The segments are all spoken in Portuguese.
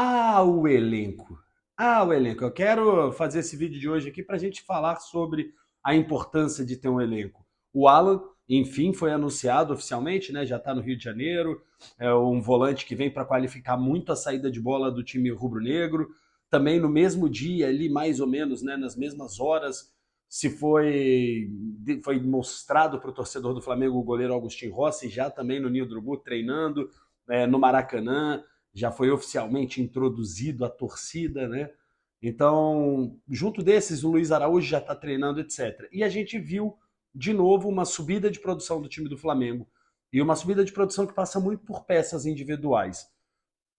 O elenco. O elenco. Eu quero fazer esse vídeo de hoje aqui para a gente falar sobre a importância de ter um elenco. O Alan, enfim, foi anunciado oficialmente, né? Já está no Rio de Janeiro. É um volante que vem para qualificar muito a saída de bola do time rubro-negro. Também no mesmo dia, ali mais ou menos, né? Nas mesmas horas, foi mostrado para o torcedor do Flamengo o goleiro Agostinho Rossi, já também no Ninho do Urubu, treinando no Maracanã, já foi oficialmente introduzido a torcida, né? Então, junto desses, o Luiz Araújo já está treinando, etc. E a gente viu, de novo, uma subida de produção do time do Flamengo. E uma subida de produção que passa muito por peças individuais.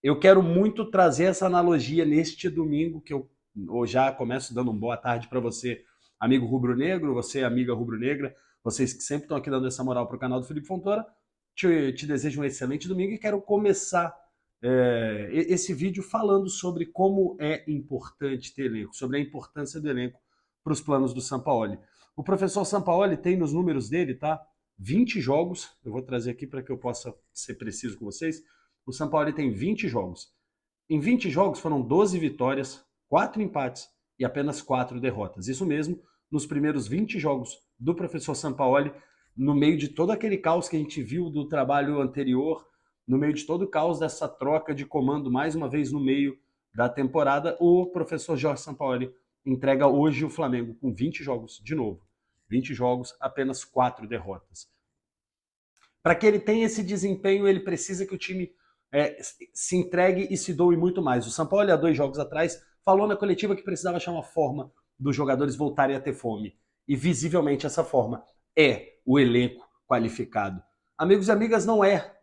Eu quero muito trazer essa analogia neste domingo, que eu já começo dando uma boa tarde para você, amigo rubro-negro, você, amiga rubro-negra, vocês que sempre estão aqui dando essa moral para o canal do Felipe Fontoura. Te desejo um excelente domingo e quero começar esse vídeo falando sobre como é importante ter elenco, sobre a importância do elenco para os planos do Sampaoli. O professor Sampaoli tem nos números dele, tá? 20 jogos, eu vou trazer aqui para que eu possa ser preciso com vocês. O Sampaoli tem 20 jogos. Em 20 jogos foram 12 vitórias, 4 empates e apenas 4 derrotas. Isso mesmo, nos primeiros 20 jogos do professor Sampaoli, no meio de todo aquele caos que a gente viu do trabalho anterior, no meio de todo o caos dessa troca de comando, mais uma vez no meio da temporada, o professor Jorge Sampaoli entrega hoje o Flamengo com 20 jogos, de novo. 20 jogos, apenas 4 derrotas. Para que ele tenha esse desempenho, ele precisa que o time se entregue e se doe muito mais. O Sampaoli, há 2 jogos atrás, falou na coletiva que precisava achar uma forma dos jogadores voltarem a ter fome. E visivelmente essa forma é o elenco qualificado. Amigos e amigas, não é,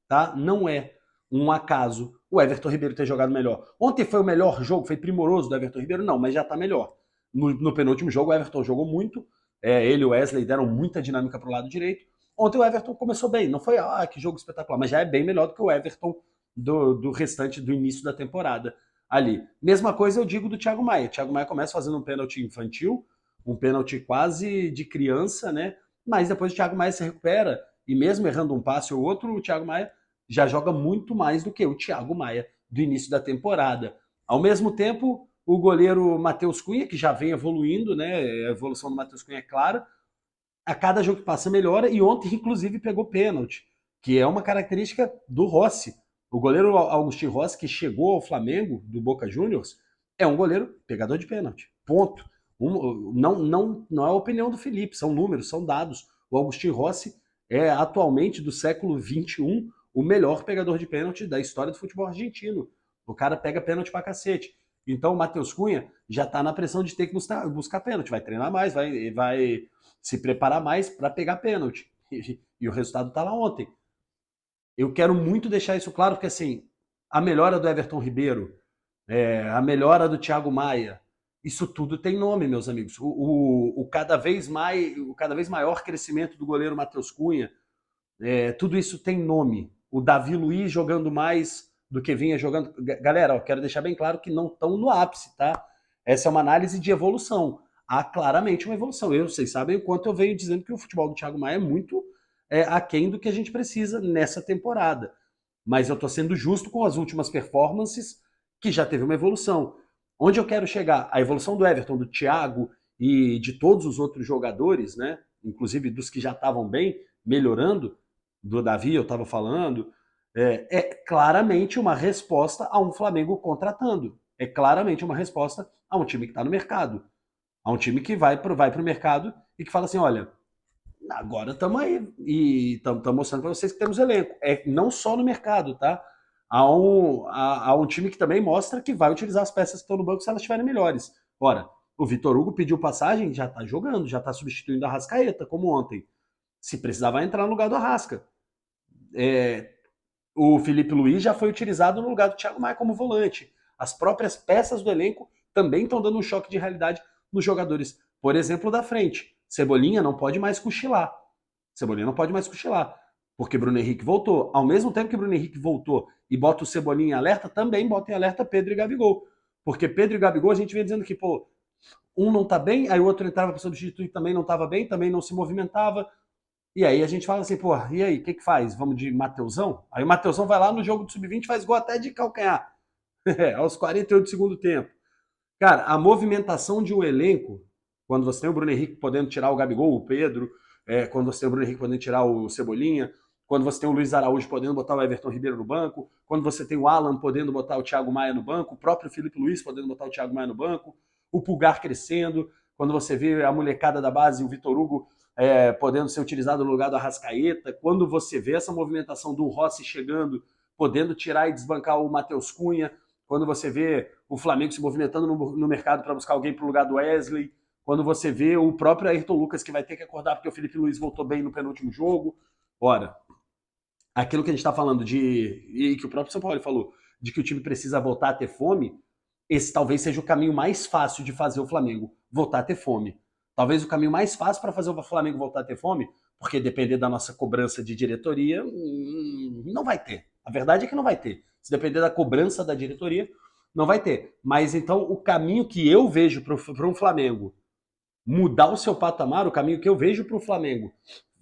tá? Não é um acaso o Everton Ribeiro ter jogado melhor. Ontem foi o melhor jogo, foi primoroso do Everton Ribeiro? Não, mas já tá melhor. No penúltimo jogo, o Everton jogou muito, ele e o Wesley deram muita dinâmica pro lado direito. Ontem o Everton começou bem, não foi, que jogo espetacular, mas já é bem melhor do que o Everton do restante do início da temporada ali. Mesma coisa eu digo do Thiago Maia. Thiago Maia começa fazendo um pênalti infantil, um pênalti quase de criança, né? Mas depois o Thiago Maia se recupera e mesmo errando um passe ou outro, o Thiago Maia já joga muito mais do que o Thiago Maia do início da temporada. Ao mesmo tempo, o goleiro Matheus Cunha, que já vem evoluindo, né? A evolução do Matheus Cunha é clara, a cada jogo que passa melhora e ontem, inclusive, pegou pênalti, que é uma característica do Rossi. O goleiro Agostinho Rossi, que chegou ao Flamengo, do Boca Juniors, é um goleiro pegador de pênalti. Ponto. Não é a opinião do Felipe, são números, são dados. O Agostinho Rossi é atualmente, do século XXI, o melhor pegador de pênalti da história do futebol argentino. O cara pega pênalti pra cacete. Então o Matheus Cunha já tá na pressão de ter que buscar pênalti. Vai treinar mais, vai se preparar mais para pegar pênalti. E o resultado tá lá ontem. Eu quero muito deixar isso claro, porque assim, a melhora do Everton Ribeiro, a melhora do Thiago Maia, isso tudo tem nome, meus amigos. O cada vez maior crescimento do goleiro Matheus Cunha, tudo isso tem nome. O Davi Luiz jogando mais do que vinha jogando. Galera, eu quero deixar bem claro que não estão no ápice, tá? Essa é uma análise de evolução. Há claramente uma evolução. Vocês sabem o quanto eu venho dizendo que o futebol do Thiago Maia é muito aquém do que a gente precisa nessa temporada. Mas eu estou sendo justo com as últimas performances, que já teve uma evolução. Onde eu quero chegar? A evolução do Everton, do Thiago e de todos os outros jogadores, né? Inclusive dos que já estavam bem, melhorando, do Davi eu estava falando, é claramente uma resposta a um Flamengo contratando. É claramente uma resposta a um time que está no mercado. A um time que vai para o mercado e que fala assim, olha, agora estamos aí e estamos mostrando para vocês que temos elenco. Não só no mercado, tá? Há um time que também mostra que vai utilizar as peças que estão no banco se elas estiverem melhores. Ora, o Vitor Hugo pediu passagem, já está jogando, já está substituindo a Arrascaeta, como ontem. Se precisar, vai entrar no lugar do Arrasca. O Felipe Luiz já foi utilizado no lugar do Thiago Maia como volante. As próprias peças do elenco também estão dando um choque de realidade nos jogadores. Por exemplo, da frente. Cebolinha não pode mais cochilar. Cebolinha não pode mais cochilar. Porque Bruno Henrique voltou. Ao mesmo tempo que Bruno Henrique voltou e bota o Cebolinha em alerta, também bota em alerta Pedro e Gabigol. Porque Pedro e Gabigol a gente vem dizendo que, pô, um não tá bem, aí o outro entrava para substituir, também não estava bem, também não se movimentava. E aí a gente fala assim, pô, e aí, o que faz? Vamos de Mateusão? Aí o Mateusão vai lá no jogo do Sub-20 faz gol até de calcanhar. Aos 48 do segundo tempo. Cara, a movimentação de um elenco, quando você tem o Bruno Henrique podendo tirar o Gabigol, o Pedro, quando você tem o Bruno Henrique podendo tirar o Cebolinha, quando você tem o Luiz Araújo podendo botar o Everton Ribeiro no banco, quando você tem o Alan podendo botar o Thiago Maia no banco, o próprio Felipe Luiz podendo botar o Thiago Maia no banco, o Pulgar crescendo, quando você vê a molecada da base, o Vitor Hugo podendo ser utilizado no lugar do Arrascaeta, quando você vê essa movimentação do Rossi chegando, podendo tirar e desbancar o Matheus Cunha, quando você vê o Flamengo se movimentando no mercado para buscar alguém para o lugar do Wesley, quando você vê o próprio Ayrton Lucas que vai ter que acordar porque o Felipe Luiz voltou bem no penúltimo jogo. Ora, aquilo que a gente está falando e que o próprio São Paulo falou, de que o time precisa voltar a ter fome, esse talvez seja o caminho mais fácil de fazer o Flamengo voltar a ter fome. Talvez o caminho mais fácil para fazer o Flamengo voltar a ter fome, porque depender da nossa cobrança de diretoria, não vai ter. A verdade é que não vai ter. Se depender da cobrança da diretoria, não vai ter. Mas então o caminho que eu vejo para um Flamengo mudar o seu patamar, o caminho que eu vejo para o Flamengo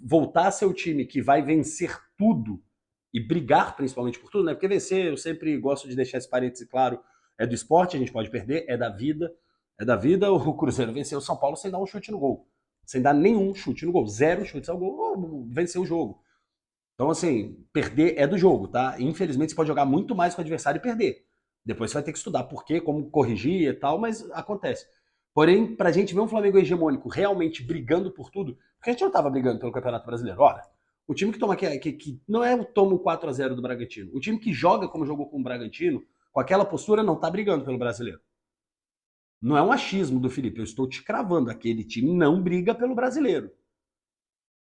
voltar a ser o time que vai vencer tudo e brigar principalmente por tudo, né? Porque vencer, eu sempre gosto de deixar esse parêntese claro, é do esporte, a gente pode perder, é da vida. É da vida. O Cruzeiro venceu o São Paulo sem dar um chute no gol. Sem dar nenhum chute no gol. 0 chutes ao gol, venceu o jogo. Então, assim, perder é do jogo, tá? Infelizmente, você pode jogar muito mais com o adversário e perder. Depois você vai ter que estudar por quê, como corrigir e tal, mas acontece. Porém, pra gente ver um Flamengo hegemônico realmente brigando por tudo, porque a gente não tava brigando pelo Campeonato Brasileiro. Ora, o time que toma que não é o tomo 4-0 do Bragantino. O time que joga como jogou com o Bragantino, com aquela postura, não tá brigando pelo Brasileiro. Não é um achismo do Felipe, eu estou te cravando. Aquele time não briga pelo Brasileiro.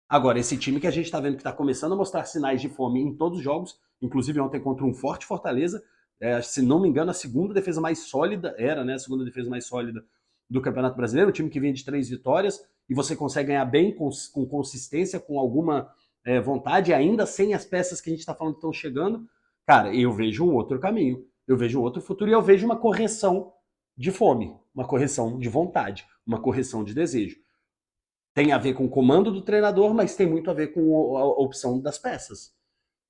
Agora, esse time que a gente está vendo que está começando a mostrar sinais de fome em todos os jogos, inclusive ontem contra um forte Fortaleza, se não me engano, a segunda defesa mais sólida, era, né, a segunda defesa mais sólida do Campeonato Brasileiro, um time que vinha de 3 vitórias, e você consegue ganhar bem, com consistência, com alguma vontade, ainda sem as peças que a gente está falando que estão chegando. Cara, eu vejo um outro caminho, eu vejo um outro futuro, e eu vejo uma correção de fome, uma correção de vontade, uma correção de desejo. Tem a ver com o comando do treinador, mas tem muito a ver com a opção das peças.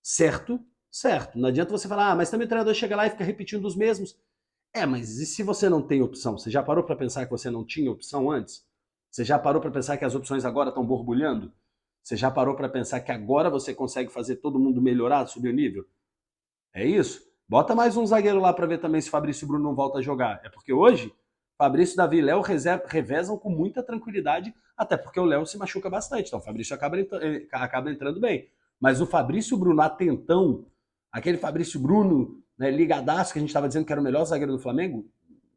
Certo? Certo. Não adianta você falar, mas também o treinador chega lá e fica repetindo os mesmos. Mas e se você não tem opção? Você já parou para pensar que você não tinha opção antes? Você já parou para pensar que as opções agora estão borbulhando? Você já parou para pensar que agora você consegue fazer todo mundo melhorar, subir o nível? É isso? Bota mais um zagueiro lá para ver também se o Fabrício e o Bruno não voltam a jogar. É porque hoje, Fabrício, Davi e Léo revezam com muita tranquilidade, até porque o Léo se machuca bastante. Então o Fabrício acaba entrando bem. Mas o Fabrício e o Bruno atentão, aquele Fabrício Bruno, né, ligadaço, que a gente estava dizendo que era o melhor zagueiro do Flamengo,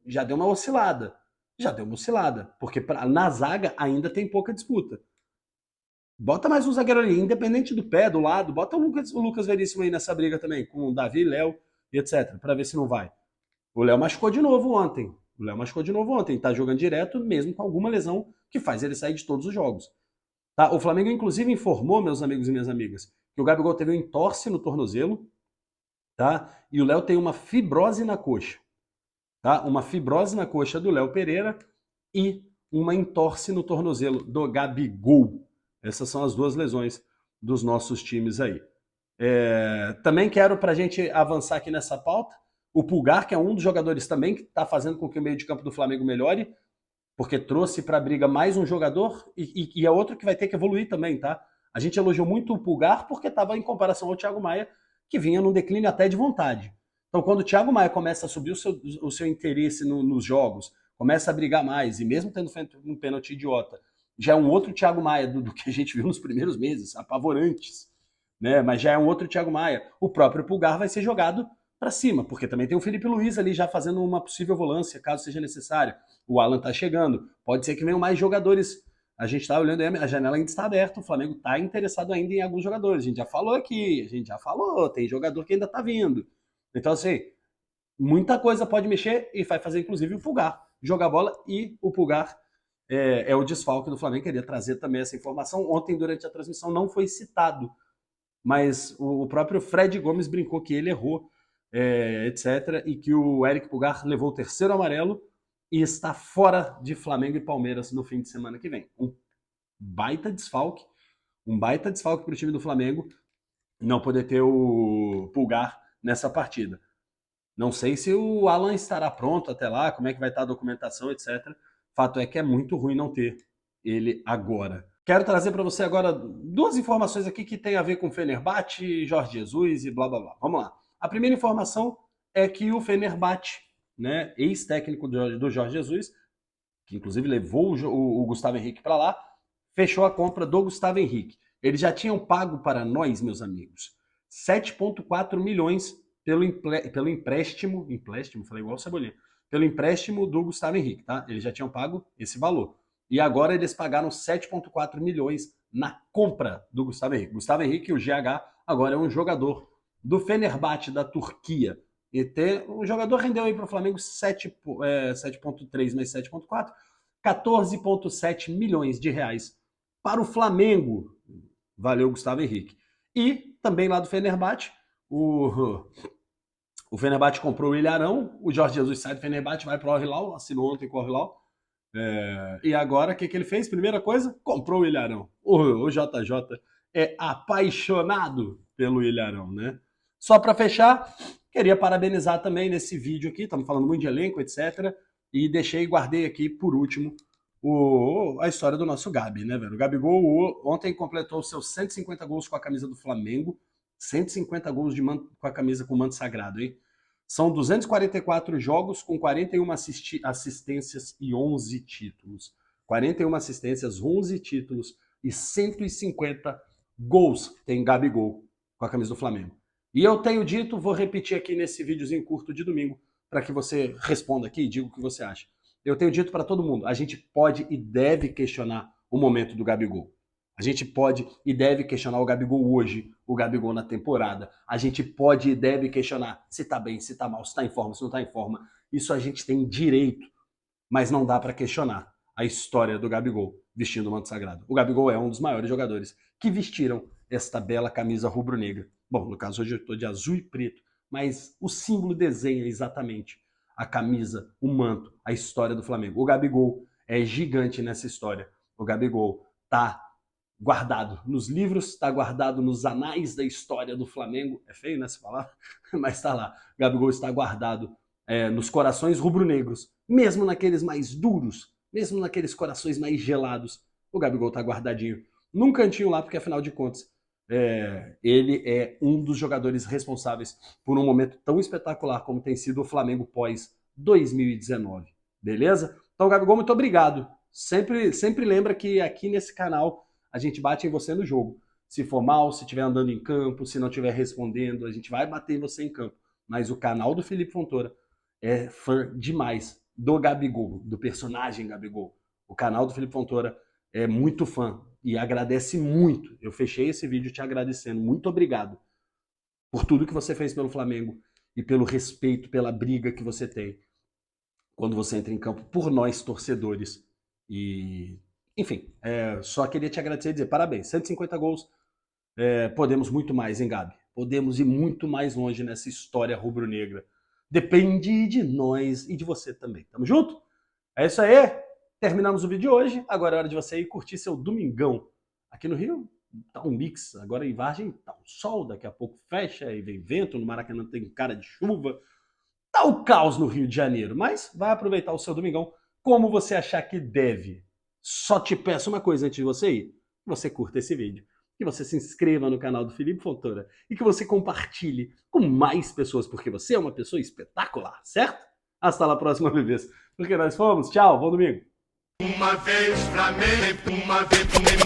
já deu uma oscilada. Já deu uma oscilada. Porque na zaga ainda tem pouca disputa. Bota mais um zagueiro ali, independente do pé, do lado, bota o Lucas Veríssimo aí nessa briga também, com o Davi, Léo e etc, para ver se não vai. O Léo machucou de novo ontem. O Léo machucou de novo ontem, tá jogando direto, mesmo com alguma lesão que faz ele sair de todos os jogos. Tá? O Flamengo, inclusive, informou, meus amigos e minhas amigas, que o Gabigol teve um entorse no tornozelo, tá? E o Léo tem uma fibrose na coxa. Tá? Uma fibrose na coxa do Léo Pereira e uma entorse no tornozelo do Gabigol. Essas são as duas lesões dos nossos times aí. Também quero, para a gente avançar aqui nessa pauta, o Pulgar, que é um dos jogadores também que está fazendo com que o meio de campo do Flamengo melhore, porque trouxe para a briga mais um jogador e é outro que vai ter que evoluir também, tá? A gente elogiou muito o Pulgar porque estava em comparação ao Thiago Maia, que vinha num declínio até de vontade. Então, quando o Thiago Maia começa a subir o seu interesse nos jogos, começa a brigar mais, e mesmo tendo feito um pênalti idiota, já é um outro Thiago Maia do que a gente viu nos primeiros meses, apavorantes, né? Mas já é um outro Thiago Maia. O próprio Pulgar vai ser jogado para cima, porque também tem o Felipe Luiz ali já fazendo uma possível volância, caso seja necessário. O Alan tá chegando. Pode ser que venham mais jogadores. A gente tá olhando aí, a janela ainda está aberta, o Flamengo tá interessado ainda em alguns jogadores. A gente já falou aqui, a gente já falou, tem jogador que ainda tá vindo. Então, assim, muita coisa pode mexer e vai fazer, inclusive, o Pulgar jogar bola, e o Pulgar é o desfalque do Flamengo. Queria trazer também essa informação. Ontem, durante a transmissão, não foi citado, mas o próprio Fred Gomes brincou que ele errou, etc., e que o Eric Pulgar levou o terceiro amarelo e está fora de Flamengo e Palmeiras no fim de semana que vem. Baita desfalque, um baita desfalque para o time do Flamengo não poder ter o Pulgar nessa partida. Não sei se o Alan estará pronto até lá, como é que vai estar a documentação, etc. Fato é que é muito ruim não ter ele agora. Quero trazer para você agora duas informações aqui que tem a ver com Fenerbahçe, Jorge Jesus e blá blá blá. Vamos lá. A primeira informação é que o Fenerbahçe, né, ex-técnico do Jorge Jesus, que inclusive levou o Gustavo Henrique para lá, fechou a compra do Gustavo Henrique. Eles já tinham pago para nós, meus amigos, 7,4 milhões pelo empréstimo, falei igual o Cebolinha, pelo empréstimo do Gustavo Henrique, tá? Eles já tinham pago esse valor. E agora eles pagaram 7,4 milhões na compra do Gustavo Henrique. Gustavo Henrique, o GH, agora é um jogador do Fenerbahçe da Turquia. E o jogador rendeu aí para o Flamengo 7,3 mais 7,4, 14,7 milhões de reais para o Flamengo. Valeu, Gustavo Henrique. E também lá do Fenerbahçe, o Fenerbahçe comprou o Ilharão, o Jorge Jesus sai do Fenerbahçe, vai para o Al-Hilal, assinou ontem com o Al-Hilal. E agora, o que ele fez? Primeira coisa, comprou o Ilharão. O JJ é apaixonado pelo Ilharão, né? Só para fechar, queria parabenizar também nesse vídeo aqui, estamos falando muito de elenco, etc. E guardei aqui por último a história do nosso Gabi, né, velho? O Gabigol ontem completou seus 150 gols com a camisa do Flamengo, 150 gols com a camisa com o manto sagrado, hein? São 244 jogos com 41 assistências e 11 títulos. 41 assistências, 11 títulos e 150 gols tem Gabigol com a camisa do Flamengo. E eu tenho dito, vou repetir aqui nesse videozinho curto de domingo, para que você responda aqui e diga o que você acha. Eu tenho dito para todo mundo, a gente pode e deve questionar o momento do Gabigol. A gente pode e deve questionar o Gabigol hoje, o Gabigol na temporada. A gente pode e deve questionar se tá bem, se tá mal, se tá em forma, se não tá em forma. Isso a gente tem direito, mas não dá para questionar a história do Gabigol vestindo o manto sagrado. O Gabigol é um dos maiores jogadores que vestiram esta bela camisa rubro-negra. Bom, no caso hoje eu estou de azul e preto, mas o símbolo desenha exatamente a camisa, o manto, a história do Flamengo. O Gabigol é gigante nessa história. O Gabigol tá guardado nos livros, está guardado nos anais da história do Flamengo. É feio, né, se falar? Mas está lá. Gabigol está guardado nos corações rubro-negros, mesmo naqueles mais duros, mesmo naqueles corações mais gelados. O Gabigol está guardadinho num cantinho lá, porque afinal de contas, ele é um dos jogadores responsáveis por um momento tão espetacular como tem sido o Flamengo pós 2019. Beleza? Então, Gabigol, muito obrigado. Sempre lembra que aqui nesse canal a gente bate em você no jogo. Se for mal, se estiver andando em campo, se não estiver respondendo, a gente vai bater em você em campo. Mas o canal do Felipe Fontoura é fã demais do Gabigol, do personagem Gabigol. O canal do Felipe Fontoura é muito fã e agradece muito. Eu fechei esse vídeo te agradecendo. Muito obrigado por tudo que você fez pelo Flamengo e pelo respeito, pela briga que você tem quando você entra em campo por nós, torcedores. E... enfim, só queria te agradecer e dizer parabéns, 150 gols, podemos muito mais, hein, Gabi? Podemos ir muito mais longe nessa história rubro-negra. Depende de nós e de você também. Tamo junto? É isso aí, terminamos o vídeo de hoje, agora é hora de você ir curtir seu domingão. Aqui no Rio tá um mix, agora em Vargem tá um sol, daqui a pouco fecha e vem vento, no Maracanã tem cara de chuva. Tá o caos no Rio de Janeiro, mas vai aproveitar o seu domingão como você achar que deve. Só te peço uma coisa antes de você ir, que você curta esse vídeo, que você se inscreva no canal do Felipe Fontoura e que você compartilhe com mais pessoas, porque você é uma pessoa espetacular, certo? Hasta lá próxima vez, porque nós fomos. Tchau, bom domingo. Uma vez Flamengo, uma vez Flamengo.